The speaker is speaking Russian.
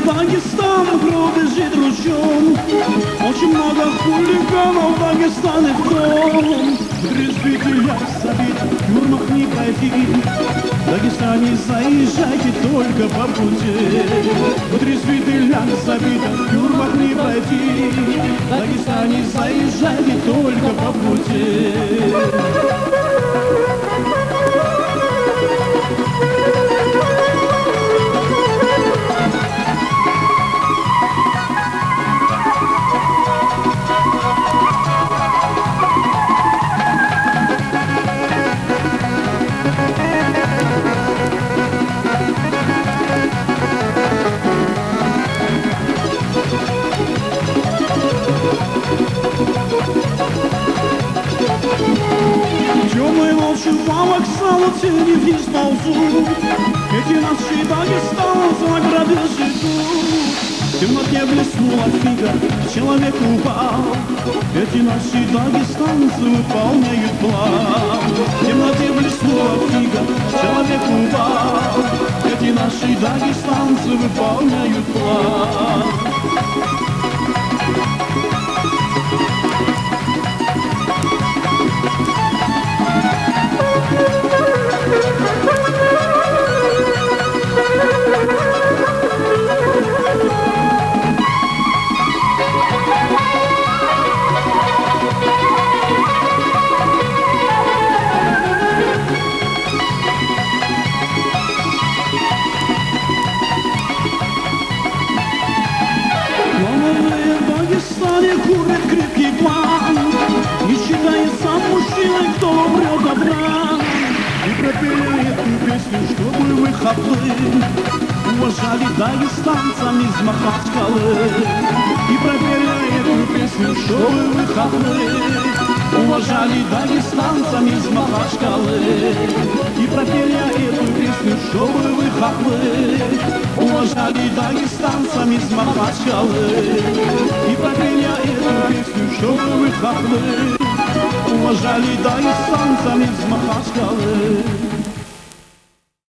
Дагестан пробежит ручьем. Очень много хулиганов, Дагестан и в том. В разбитых забит, в тюрьмах не пройти. В Дагестане заезжайте только по пути. В разбитых забит, в тюрьмах не пройти. В Дагестане заезжайте только по пути. Темной ночью по вокзалу тени вниз ползут. Эти наши дагестанцы награды ждут. В темноте блеснула фига, человек упал. Эти наши дагестанцы выполняют план. В темноте блеснула фига, человек упал. Эти наши дагестанцы выполняют план. Курит крепкий план, не считается мужчиной, кто врет добра. И пропели эту песню, чтобы выходным уважали дагестанцам из Махачкалы. И пропели эту песню, чтобы выходным уважали дагестанцам из Махачкалы. И пропели эту песню, чтобы выходным уважали дагестанцам из Махачкалы. И пропели эту песню, чтобы выходные уважали дагестанцам из Махачкалы.